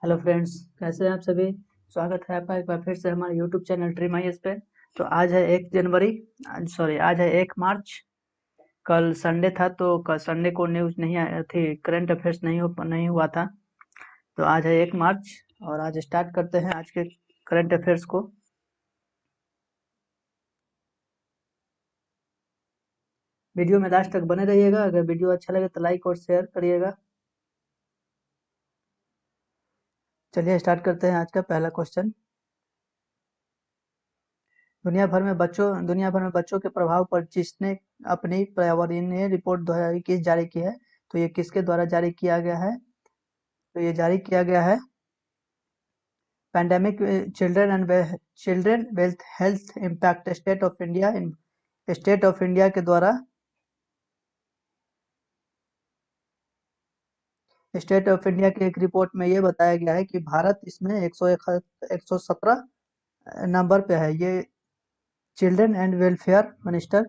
Hello friends, कैसे हैं आप सभी। स्वागत है आपका एक बार फिर से हमारे यूट्यूब चैनल ड्रीम आईएएस पे। तो आज है 1 जनवरी, आज है 1 मार्च। कल संडे था तो कल संडे को न्यूज़ नहीं आई थी, करंट अफेयर्स नहीं हुआ था। तो आज है 1 मार्च और आज स्टार्ट करते हैं आज के करंट अफेयर्स को। वीडियो में लास्ट तक बने रहिएगा। अगर वीडियो अच्छा लगे तो लाइक और शेयर करिएगा। चलिए स्टार्ट करते हैं आज का पहला क्वेश्चन। दुनिया भर में बच्चों के प्रभाव पर जिसने अपनी पर्यावरणीय रिपोर्ट 2021 जारी की है, तो ये किसके द्वारा जारी किया गया है? तो ये जारी किया गया है pandemic children wealth health impact state of India के द्वारा। स्टेट ऑफ इंडिया की एक रिपोर्ट में ये बताया गया है कि भारत इसमें 117 नंबर पे है। ये children and welfare minister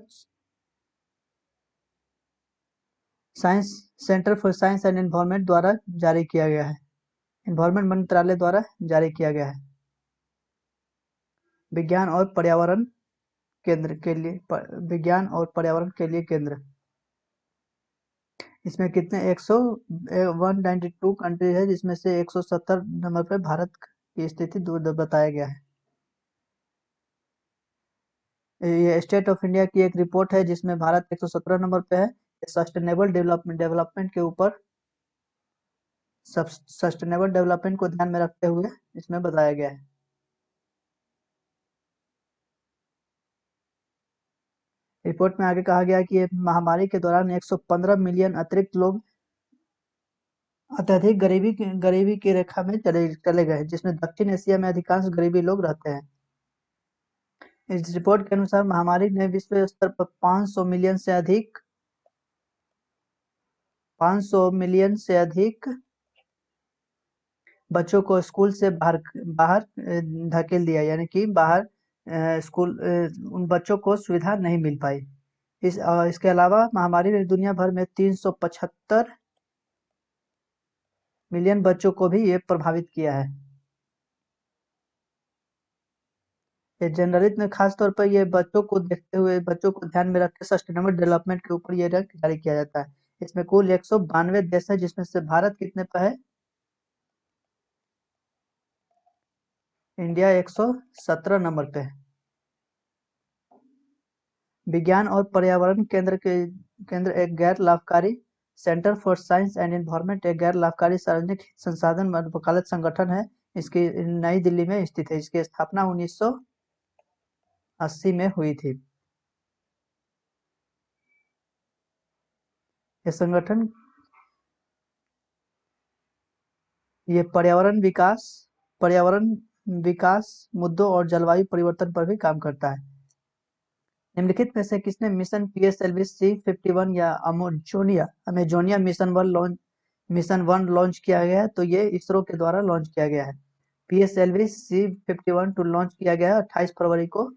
science centre for science and environment द्वारा जारी किया गया है। एनवायरनमेंट मंत्रालय द्वारा जारी किया गया है। विज्ञान और पर्यावरण विज्ञान और पर्यावरण के लिए केंद्र। इसमें कितने 192 कंट्री है, जिसमें से 170 नंबर पर भारत की स्थिति बताया गया है। ये स्टेट ऑफ इंडिया की एक रिपोर्ट है जिसमें भारत 117 नंबर पे है। सस्टेनेबल डेवलपमेंट के ऊपर सस्टेनेबल डेवलपमेंट को ध्यान में रखते हुए इसमें बताया गया है। रिपोर्ट में आगे कहा गया कि महामारी के दौरान 115 मिलियन अतिरिक्त लोग अत्यधिक गरीबी की रेखा में चले गए, जिसमें दक्षिण एशिया में अधिकांश गरीबी लोग रहते हैं। इस रिपोर्ट के अनुसार महामारी ने विश्व स्तर पर 500 मिलियन से अधिक बच्चों को स्कूल से बाहर धकेल दिया, यानी कि बाहर स्कूल उन बच्चों को सुविधा नहीं मिल पाई। इसके अलावा महामारी ने दुनिया भर में 375 मिलियन बच्चों को भी ये प्रभावित किया है। ये जनरलित में खास तौर पर ये बच्चों को देखते हुए, बच्चों को ध्यान में रख के सस्टेनेबल डेवलपमेंट के ऊपर ये रैंक जारी किया जाता है। इसमें कुल 192 देश है, जिसमें से भारत कितने पर है? इंडिया 117 नंबर पे है। विज्ञान और पर्यावरण केंद्र एक गैर लाभकारी centre for science and environment एक गैर लाभकारी सार्वजनिक हित संसाधन वकालत संगठन है। इसकी नई दिल्ली में स्थित है। इसकी स्थापना 1980 में हुई थी। ये संगठन ये पर्यावरण विकास मुद्दों और जलवायु परिवर्तन पर भी काम करता है। निम्नलिखित में से किसने मिशन PSLV C51 या अमेजोनिया मिशन वन लॉन्च किया गया है? तो ये इसरो के द्वारा लॉन्च किया गया है। PSLV C51 टू लॉन्च किया गया है 28 फरवरी को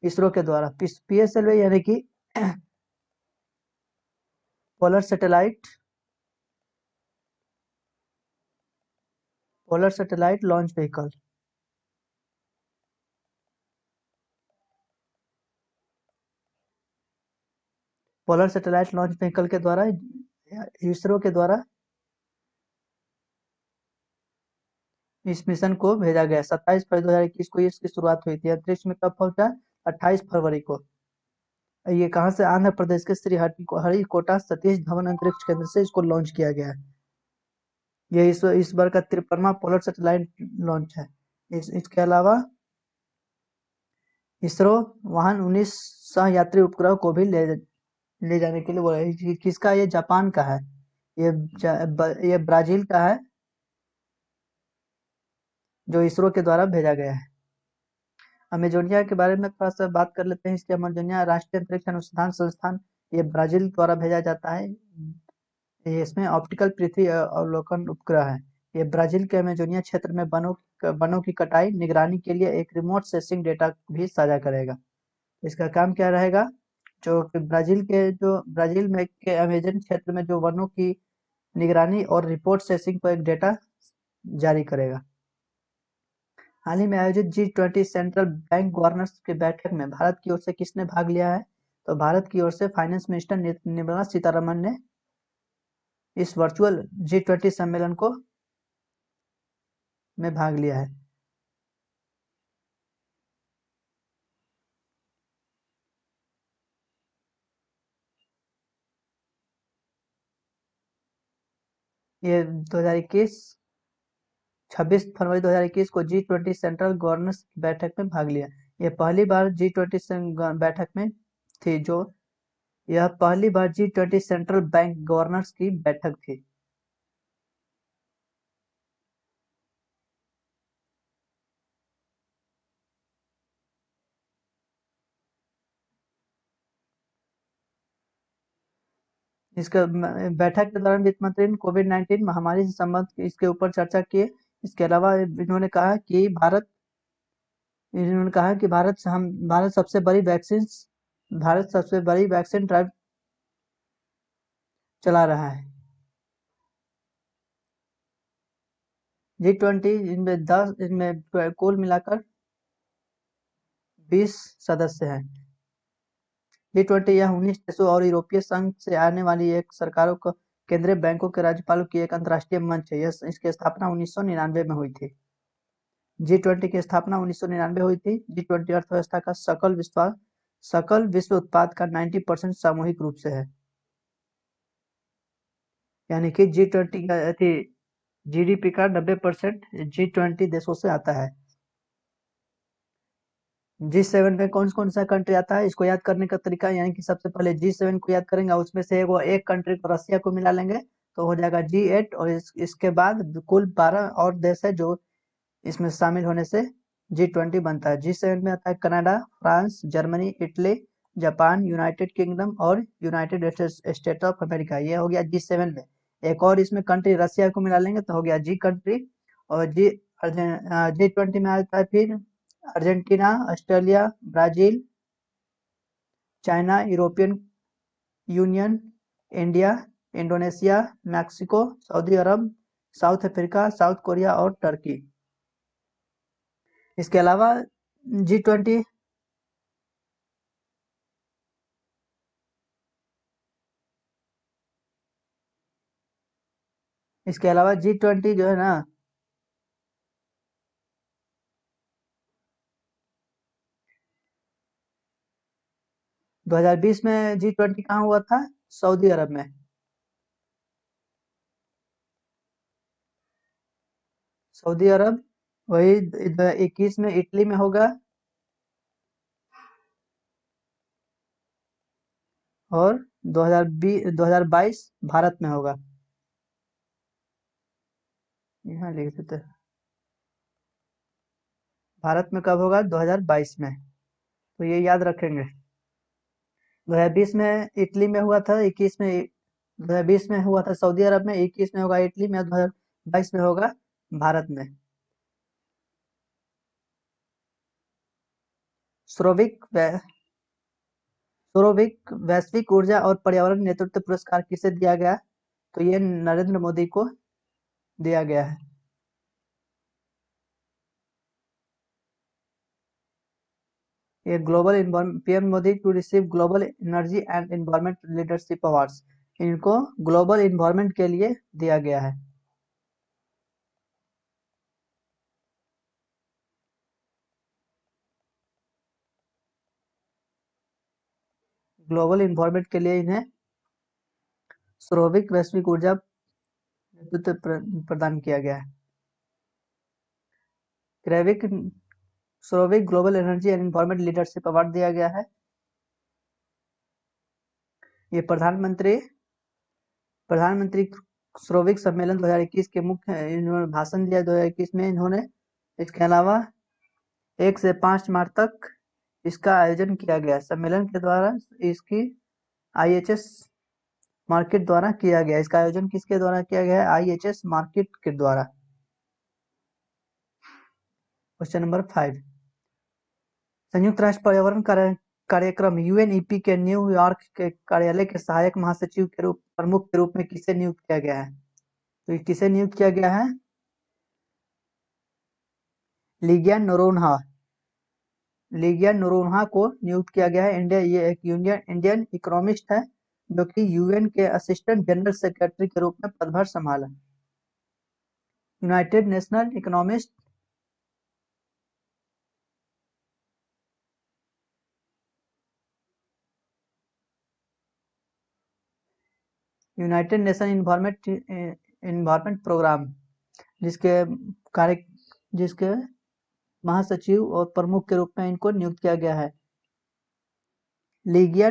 इसरो के द्वारा। PSLV यानी कि polar satellite launch vehicle. Polar satellite launch vehicle के द्वारा इसरो के द्वारा इस मिशन को भेजा गया। 27 फरवरी 2021 को इसकी शुरुआत हुई थी। अंतरिक्ष में कब पहुंचा? 28 फरवरी को। ये कहाँ से? आंध्र प्रदेश के श्रीहरिकोटा सतीश धवन अंतरिक्ष केंद्र से इसको लॉन्च किया गया है। ये इस बार का 53वां पोलर सैटेलाइट लॉन्च है। इसके अलावा इसरो वहां 19 सह यात्री उपग्रह को भी ले जाने के लिए बोला है। किसका? ये जापान का है। ये ब्राजील का है, जो इसरो के द्वारा भेजा गया है। अमेजोनिया के बारे में थोड़ा सा बात कर लेते हैं। इसके अमेजोनिया राष्ट्रीय अंतरिक्ष अनुसंधान संस्थान ये ब्राजील द्वारा भेजा जाता है। ये इसमें ऑप्टिकल पृथ्वी अवलोकन उपग्रह है। ये ब्राजील के अमेजोनिया क्षेत्र में वनों की कटाई निगरानी के लिए एक रिमोट सेंसिंग डेटा भी साझा करेगा। इसका काम क्या रहेगा? ब्राजील में के अमेजन क्षेत्र में जो वनों की निगरानी और रिपोर्ट सेसिंग पर एक डेटा जारी करेगा। हाल ही में आयोजित G20 सेंट्रल बैंक गवर्नर्स की बैठक में भारत की ओर से किसने भाग लिया है? तो भारत की ओर से फाइनेंस मिनिस्टर निर्मला सीतारमण ने इस वर्चुअल G20 सम्मेलन को में भाग लिया है। ये 26 फरवरी 2021 को G20 सेंट्रल गवर्नर्स की बैठक में भाग लिया। यह पहली बार G20 बैठक में थी जो यह पहली बार G20 सेंट्रल बैंक गवर्नर्स की बैठक थी। इसका बैठक के दौरान वित्त मंत्री ने कोविड-19 महामारी से संबंधित इसके ऊपर चर्चा की। इसके अलावा इन्होंने कहा कि भारत सबसे बड़ी वैक्सीन ड्राइव चला रहा है। G20 इनमें कुल मिलाकर 20 सदस्य हैं। G20 यह 19 देशों और यूरोपीय संघ से आने वाली एक सरकारों को केंद्रीय बैंकों के राज्यपालों की एक अंतर्राष्ट्रीय मंच है। इसकी स्थापना 1999 में हुई थी। G20 की स्थापना 1999 हुई थी। G20 अर्थव्यवस्था का सकल विश्व उत्पाद का 90% सामूहिक रूप से है। यानी कि G20 का GDP का 90% G20 देशों से आता है। G7 में कौन कौन सा कंट्री आता है इसको याद करने का तरीका, यानी कि सबसे पहले G7 को याद करेंगे, उसमें से एक कंट्री को रसिया को मिला लेंगे तो हो जाएगा G8 और इसके बाद कुल 12 और देश है जो इसमें शामिल होने से G20 बनता है। G7 में आता है Canada, France, Germany, Italy, Japan, United kingdom और यूनाइटेड स्टेट ऑफ अमेरिका। ये हो गया G7 में। एक और इसमें कंट्री रसिया को मिला लेंगे तो हो गया G कंट्री। और G20 में आता है फिर Argentina, Australia, Brazil, China, European Union, India, Indonesia, Mexico, Saudi Arabia, South Africa, South Korea और टर्की। इसके अलावा G20 G20 जो है ना 2020 में G20 कहाँ हुआ था? सऊदी अरब में। सऊदी अरब वही 21 में इटली में होगा और 2022 भारत में होगा। यहाँ लिख देते हैं भारत में कब होगा? 2022 में। तो ये याद रखेंगे। 2020 में इटली में हुआ था, 2020 में हुआ था सऊदी अरब में, 21 में होगा इटली में, 2022 में होगा भारत में। सोरोविक वैश्विक ऊर्जा और पर्यावरण नेतृत्व पुरस्कार किसे दिया गया? तो ये नरेंद्र मोदी को दिया गया है। ये PM Modi to receive global energy and environment leadership awards, इनको ग्लोबल एनवायरमेंट के लिए दिया गया है। ग्लोबल एनवायरमेंट के लिए इन्हें सोरोविक वैश्विक ऊर्जा नेतृत्व प्रदान किया गया है। क्रेविक सोरोविक global energy and environment leadership award दिया गया है। ये प्रधानमंत्री सोरोविक सम्मेलन 2021 के मुख्य इन्होंने भाषण दिया 2021 में इन्होंने। इसके अलावा 1 से 5 मार्च तक इसका आयोजन किया गया। सम्मेलन के द्वारा इसकी IHS मार्केट द्वारा किया गया। इसका आयोजन किसके द्वारा किया गया है? IHS मार्केट के द्वारा। क्वेश्चन नंबर 5, संयुक्त राष्ट्र कार्यक्रम यूएनईपी के न्यूयॉर्क के कार्यालय के सहायक महासचिव के रूप प्रमुख के रूप में किसे नियुक्त किया गया है? तो ये किसे नियुक्त किया गया है? लिगिया नोरोन्हा। लिगिया नोरोन्हा को नियुक्त किया गया है। ये एक इंडियन इकोनॉमिस्ट है जो कि यूएन के असिस्टेंट जनरल सेक्रेटरी के रूप में पदभार संभाला। United national economist United Nation Environment Programme जिसके कार्य जिसके महासचिव और प्रमुख के रूप में इनको नियुक्त किया गया है। लिगिया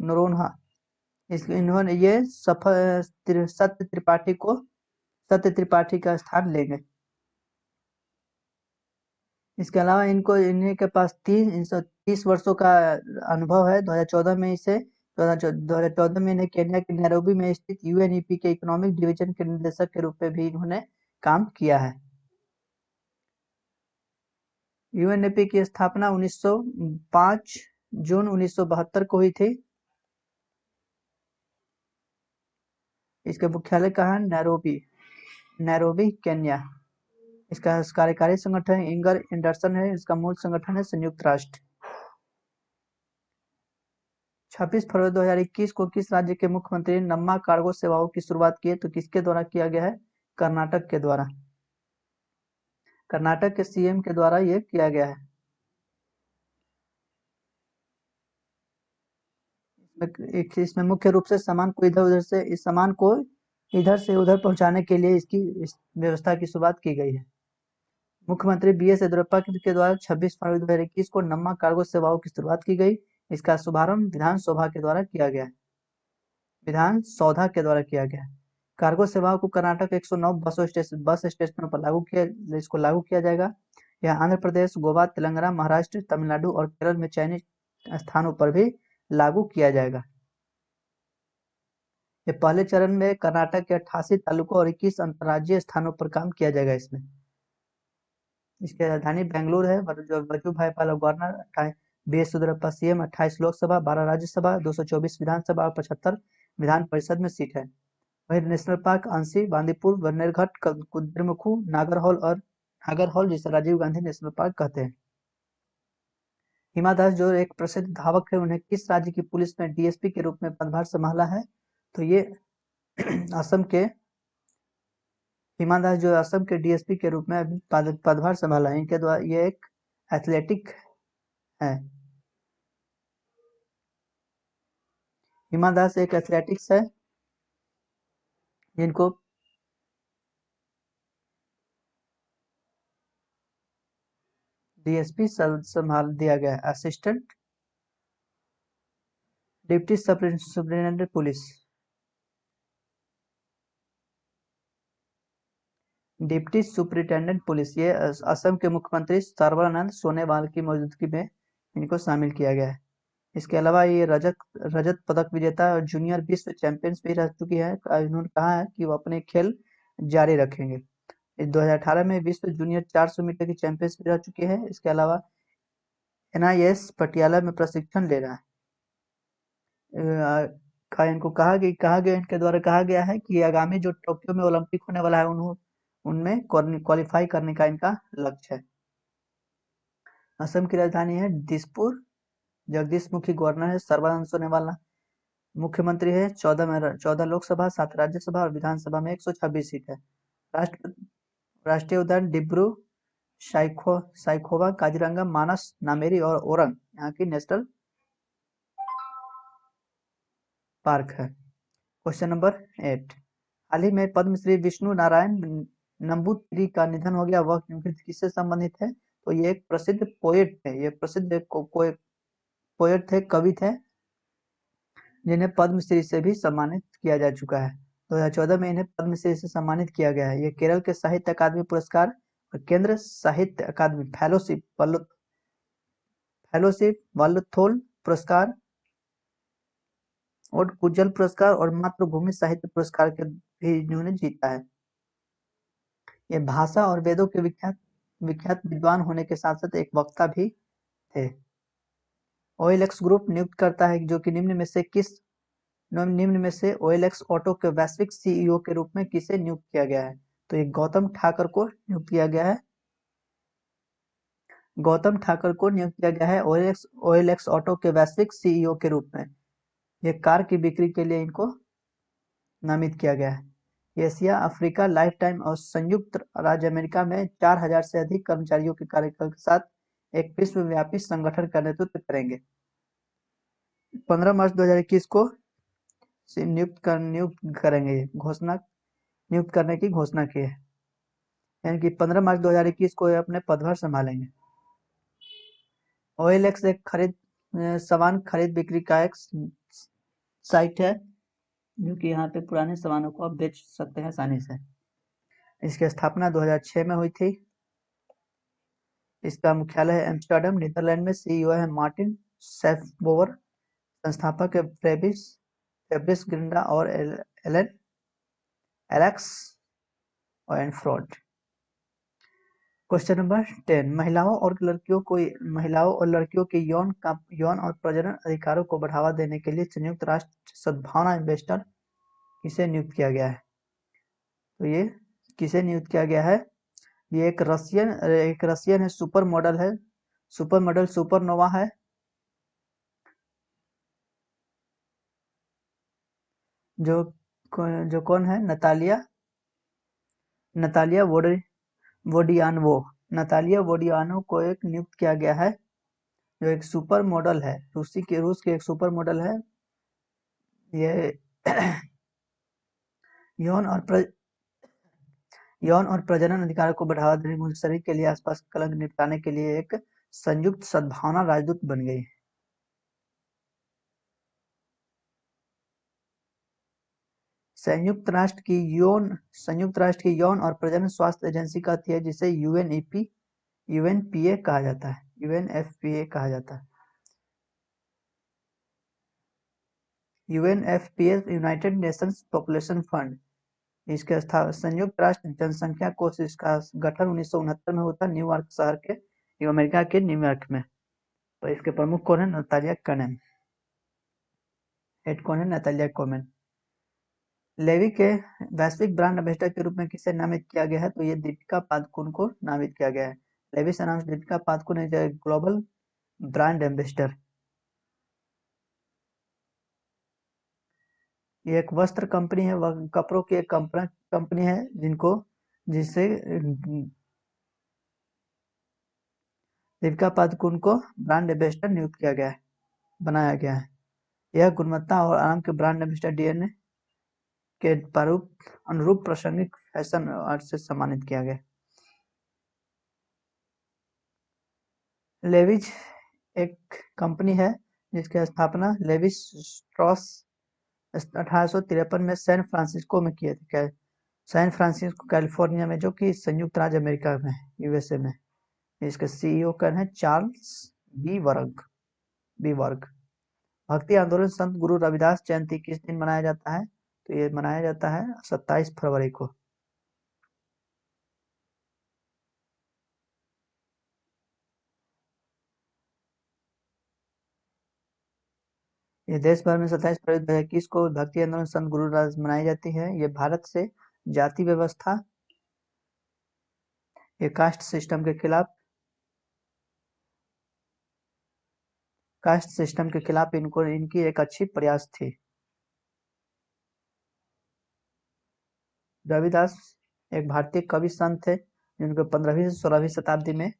नोरोन्हा। इन्होंने ये सत्य त्रिपाठी का स्थान लेंगे। इसके अलावा इन्हीं के पास 30 वर्षों का अनुभव है। 2014 में इन्हें केन्या के नैरोबी में स्थित यूएनईपी के इकोनॉमिक डिवीजन के निदेशक के रूप में भी इन्होंने काम किया है। यूएनईपी की स्थापना 5 जून 1972 को हुई थी। इसके मुख्यालय कहाँ है? Nairobi Kenya. इसका कार्यकारी संगठन इंगर एंडरसन है। इसका मूल संगठन है संयुक्त राष्ट्र। 26 फरवरी 2021 को किस राज्य के मुख्यमंत्री ने नम्मा कार्गो सेवाओं की शुरुआत की है? तो किसके द्वारा किया गया है? कर्नाटक के द्वारा। कर्नाटक के सीएम के द्वारा ये किया गया है। इसमें मुख्य रूप से सामान को इधर से उधर पहुंचाने के लिए इस व्यवस्था की शुरुआत की गई है। मुख्यमंत्री बीएस येदियुरप्पा के द्वारा 26 फरवरी 2021 को नम्मा कार्गो सेवाओं की शुरुआत की गई। इसका शुभारंभ विधानसौधा के द्वारा किया गया। कार्गो सेवाओं को कर्नाटक 109 बस स्टेशनों पर लागू किया जाएगा। यह आंध्र प्रदेश, गोवा, तेलंगाना, महाराष्ट्र, तमिलनाडु और केरल में चयनित स्थानों पर भी लागू किया जाएगा। ये पहले चरण में कर्नाटक के 88 तालुकों और 21 अंतर्राज्यीय स्थानों पर काम किया जाएगा। इसकी राजधानी बेंगलुरु है। Vajubhai Pala governor, BS Yediyurappa CM, 28 Lok Sabha, 12 Rajya Sabha, 224 Vidhan Sabha और 75 विधान परिषद में सीट है। वही नेशनल पार्क अंशी, बांदीपुर, बन्नेरघट्ट, कुद्रेमुखु, नागरहोल जिसे राजीव गांधी नेशनल पार्क कहते हैं। हिमा दास जो एक प्रसिद्ध धावक है, उन्हें किस राज्य की पुलिस में डीएसपी के रूप में पदभार संभाला है? तो ये असम के हिमा दास जो असम के डीएसपी के रूप में अभी पदभार संभाला है। इनके द्वारा ये एक एथलेटिक है। हिमा दास एक एथलेटिक्स है जिनको डीएसपी संभाल दिया गया है। Assistant deputy superintendent police. Deputy superintendent police ये असम के मुख्यमंत्री सर्बानंद सोनोवाल की मौजूदगी में इनको शामिल किया गया है। इसके अलावा ये रजत पदक विजेता और जूनियर विश्व चैंपियंस भी रह चुकी है। इन्होंने कहा है कि वो अपने खेल जारी रखेंगे। 2018 में विश्व जूनियर 400 मीटर की चैंपियंस भी रह चुकी है। इसके अलावा एनआईएस पटियाला में प्रशिक्षण ले रहा है। इनको इनके द्वारा कहा गया है कि आगामी जो टोक्यो में ओलंपिक होने वाला है उनमें क्वालिफाई करने का इनका लक्ष्य है। असम की राजधानी है दिसपुर। जगदीश मुखी गवर्नर है सर्बानंद सोनोवाल। मुख्यमंत्री है। 14 लोकसभा, 7 राज्यसभा और विधानसभा में 126 सीट है। राष्ट्रीय उद्यान डिब्रू साइखोवा, काजीरंगा, मानस, नामेरी और ओरंग यहाँ की नेशनल पार्क है। Question number 8। हाल ही में पद्मश्री विष्णु नारायण नंबूतिरी का निधन हो गया। वह किससे संबंधित है? तो ये एक प्रसिद्ध पोएट थे। ये प्रसिद्ध पोएट थे, कवि थे, जिन्हें पद्मश्री से भी सम्मानित किया जा चुका है। 2014 में इन्हें पद्मश्री से सम्मानित किया गया है। ये केरल के साहित्य अकादमी पुरस्कार और केंद्र साहित्य अकादमी फेलोशिप वल्लथोल पुरस्कार और कुजल पुरस्कार और मातृभूमि साहित्य पुरस्कार के भी इन्होंने जीता है। ये भाषा और वेदों के विख्यात विद्वान होने के साथ साथ एक वक्ता भी थे। OLX ग्रुप नियुक्त करता है जो कि निम्न में से OLX ऑटो के वैश्विक CEO के रूप में किसे नियुक्त किया गया है? तो ये गौतम ठाकुर को नियुक्त किया गया है। गौतम ठाकुर को नियुक्त किया गया है OLX ऑटो के वैश्विक CEO के रूप में। ये कार की बिक्री के लिए इनको नामित किया गया है। एशिया, अफ्रीका, लाइफ टाइम और संयुक्त राज्य अमेरिका में 4000 से अधिक कर्मचारियों के कार्यकाल के साथ एक विश्वव्यापी संगठन का नेतृत्व करेंगे। 15 मार्च 2021 को नियुक्त करेंगे, नियुक्त करने की घोषणा की है, यानी कि 15 मार्च 2021 को ये अपने पदभार संभालेंगे। OLX एक सामान खरीद बिक्री का एक साइट है जो कि यहाँ पे पुराने सामानों को आप बेच सकते हैं आसानी से। इसकी स्थापना 2006 में हुई थी। इसका मुख्यालय है एम्स्टर्डम, नीदरलैंड में। CEO है मार्टिन सेफबोवर। संस्थापक है फेब्रिस ग्रिंडा और एलेक्स ओएनफ्रोड। क्वेश्चन नंबर 10, महिलाओं और लड़कियों के यौन और प्रजनन अधिकारों को बढ़ावा देने के लिए संयुक्त राष्ट्र सद्भावना एम्बेसडर किसे नियुक्त किया गया है? तो ये किसे नियुक्त किया गया है? ये एक रशियन है, सुपर मॉडल सुपरनोवा है। जो कौन है? नतालिया वोडियानोव। नतालिया वोडियानोव को एक नियुक्त किया गया है, जो एक सुपर मॉडल है, रूस के एक सुपर मॉडल है। ये यौन और प्रजनन अधिकार को बढ़ावा देने, उनके शरीर के लिए आसपास कलंक निपटाने के लिए एक संयुक्त सद्भावना राजदूत बन गई। संयुक्त राष्ट्र की यौन और प्रजनन स्वास्थ्य एजेंसी कहती है, जिसे यूएनपीए कहा जाता है, यूएनएफपीए कहा जाता है। UNFPA United Nations population fund. इसके संयुक्त राष्ट्र जनसंख्या कोष, इसका गठन 1969 में हुआ था न्यूयॉर्क शहर के, अमेरिका के न्यूयॉर्क में। तो इसके प्रमुख कौन है? Natalia Kanem. हेड कौन है? नतालिया कोमेन। लेवी के वैश्विक ब्रांड एम्बेसडर के रूप में किसे नामित किया गया है? तो ये दीपिका पादुकोण को नामित किया गया है। लेवी से नाम Deepika Padukone global brand ambassador. ये एक वस्त्र कंपनी है, कपड़ों की एक कंपनी है जिससे दीपिका पादुकोण को ब्रांड एम्बेसडर नियुक्त किया गया है, बनाया गया है। यह गुणवत्ता और आराम के ब्रांड एम्बेसडर डीएनए के अनुरूप प्रासंगिक फैशन अवार्ड से सम्मानित किया गया। लेविज एक कंपनी है जिसकी स्थापना लेवी स्ट्रॉस 1853 में सैन फ्रांसिस्को में किए थे। सैन फ्रांसिस्को कैलिफोर्निया में, जो कि संयुक्त राज्य अमेरिका में, यूएसए में। इसके CEO का है चार्ल्स बी वर्ग। भक्ति आंदोलन संत गुरु रविदास जयंती किस दिन मनाया जाता है? तो ये मनाया जाता है 27 फरवरी को। ये देश भर में 27 फरवरी 2021 को भक्ति आंदोलन संत गुरु रविदास मनाई जाती है। ये भारत से जाति व्यवस्था, ये कास्ट सिस्टम के खिलाफ इनकी एक अच्छी प्रयास थी। रविदास एक भारतीय कवि संत थे जिनको 15वीं से 16वीं शताब्दी में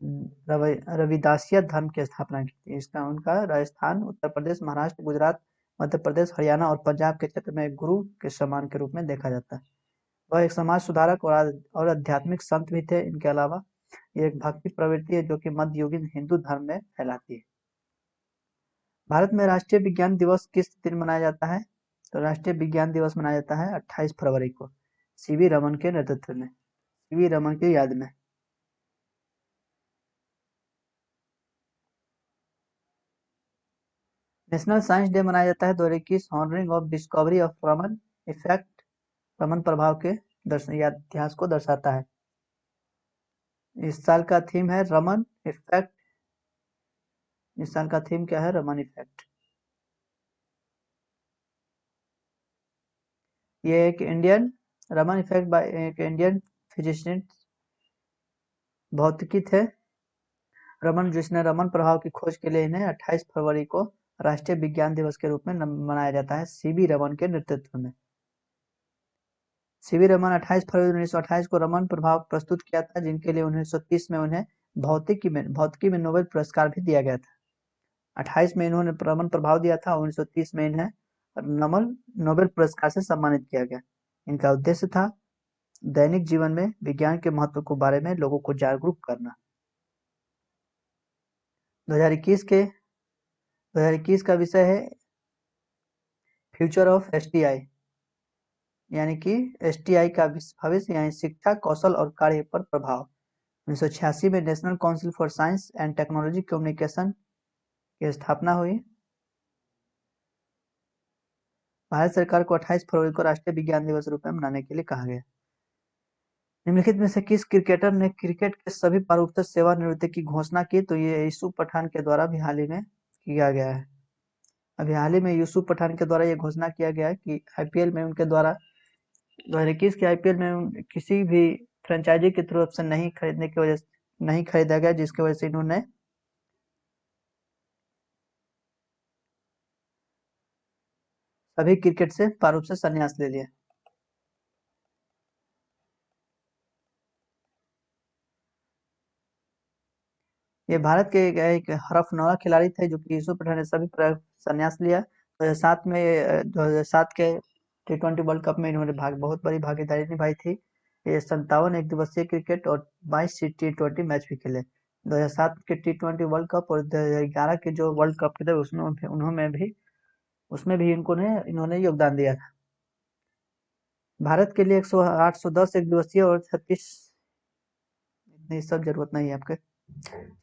रविदासिया धर्म की स्थापना की थी। उनका राजस्थान, उत्तर प्रदेश, महाराष्ट्र, गुजरात, मध्य प्रदेश, हरियाणा और पंजाब के क्षेत्र में एक गुरु के समान के रूप में देखा जाता है। वह एक समाज सुधारक और आध्यात्मिक संत भी थे। इनके अलावा ये एक भक्ति प्रवृत्ति है जो कि मध्ययुगीन हिंदू धर्म में फैलाती है। भारत में राष्ट्रीय विज्ञान दिवस किस दिन मनाया जाता है? तो राष्ट्रीय विज्ञान दिवस मनाया जाता है 28 फरवरी को, सीवी रमन के नेतृत्व में, सीवी रमन की याद में। नेशनल साइंस डे मनाया जाता है 2021, honoring of discovery of Raman effect, Raman प्रभाव के इतिहास को दर्शाता है। इस साल का थीम है रमन इफेक्ट इस साल का थीम क्या है? रमन इफेक्ट। ये एक इंडियन रमन इफेक्ट बाय एक इंडियन फिजिशियन भौतिकी थे रमन, जिसने रमन प्रभाव की खोज के लिए इन्हें 28 फरवरी को राष्ट्रीय विज्ञान दिवस के रूप में मनाया जाता है। सीवी रमन के नेतृत्व में सीवी रमन 28 फरवरी 1928 को रमन प्रभाव प्रस्तुत किया था, जिनके लिए 1930 में उन्हें भौतिकी में नोबेल पुरस्कार भी दिया गया था। 28 में इन्होंने रमन प्रभाव दिया था, 1930 में इन्हें नमन नोबेल पुरस्कार से सम्मानित किया गया। इनका उद्देश्य था दैनिक जीवन में विज्ञान के महत्व के बारे में लोगों को जागरूक करना। 2021 का विषय है फ्यूचर ऑफ एसटीआई, यानी कि एसटीआई का भविष्य यानी शिक्षा, कौशल और कार्य पर प्रभाव। 1986 में national council for science and technology communication की स्थापना हुई। भारत सरकार को 28 फरवरी को राष्ट्रीय विज्ञान दिवस रूप में मनाने के लिए कहा गया। निम्नलिखित में से किस क्रिकेटर ने क्रिकेट के सभी पारियों से सेवानिवृत्ति की घोषणा की? तो ये यूसुफ पठान के द्वारा भी हाल ही में किया गया है। अभी हाल ही में यूसुफ पठान के द्वारा ये घोषणा किया गया है कि आईपीएल में उनके द्वारा 2021 के आईपीएल में किसी भी फ्रेंचाइजी की तरफ से नहीं खरीदने की वजह से नहीं खरीदा गया, जिसकी वजह से इन्होंने सभी क्रिकेट से प्रारूप से संन्यास ले लिया। ये भारत के एक हरफनौला खिलाड़ी थे, जो कि यूसुफ पठान ने सभी संन्यास लिया। 2007 के T20 वर्ल्ड कप में इन्होंने बहुत बड़ी भागीदारी निभाई थी। ये 57 एक दिवसीय क्रिकेट और 22 T20 मैच भी खेले। 2007 के T20 वर्ल्ड कप और 2011 के जो वर्ल्ड कप थे उसमें भी इन्होंने योगदान दिया था। भारत के लिए 810 एक दिवसीय और 36 इतनी सब जरूरत नहीं है आपके।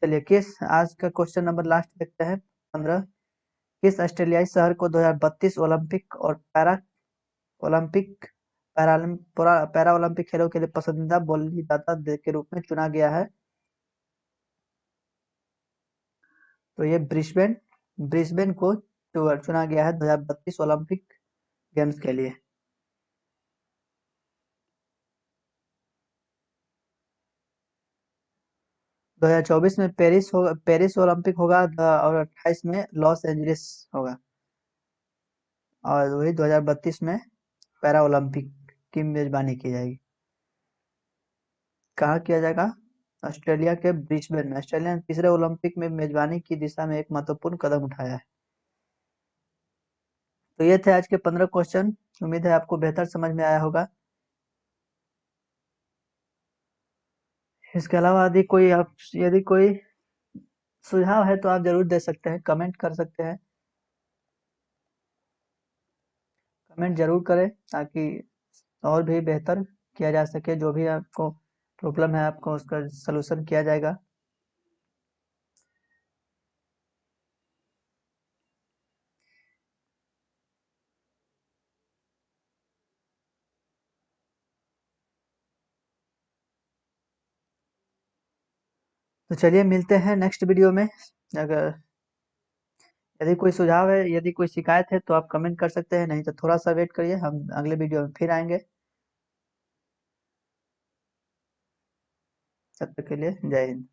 चलिए आज का क्वेश्चन नंबर लास्ट देखते हैं 15। किस ऑस्ट्रेलियाई शहर को 2032 ओलंपिक और पैरा ओलंपिक खेलों के लिए पसंदीदा बलिदाता के रूप में चुना गया है? तो ये ब्रिस्बेन को चुना गया है 2032 ओलंपिक गेम्स के लिए। दो 2024 में पेरिस ओलंपिक होगा और 28 में लॉस एंजलिस होगा, और वही 2032 में पैरा ओलंपिक की मेजबानी की जाएगी। कहाँ किया जाएगा? ऑस्ट्रेलिया के ब्रिस्बेन में। ऑस्ट्रेलिया ने तीसरे ओलंपिक में मेजबानी की दिशा में एक महत्वपूर्ण कदम उठाया है। तो ये थे आज के 15 क्वेश्चन। उम्मीद है आपको बेहतर समझ में आया होगा। इसके अलावा यदि कोई सुझाव है तो आप जरूर दे सकते हैं, कमेंट कर सकते हैं। कमेंट जरूर करें ताकि और भी बेहतर किया जा सके। जो भी आपको प्रॉब्लम है आपको उसका सलूशन किया जाएगा। तो चलिए मिलते हैं नेक्स्ट वीडियो में। अगर यदि कोई सुझाव है, यदि कोई शिकायत है तो आप कमेंट कर सकते हैं, नहीं तो थोड़ा सा वेट करिए, हम अगले वीडियो में फिर आएंगे। तब तक के लिए जय हिंद।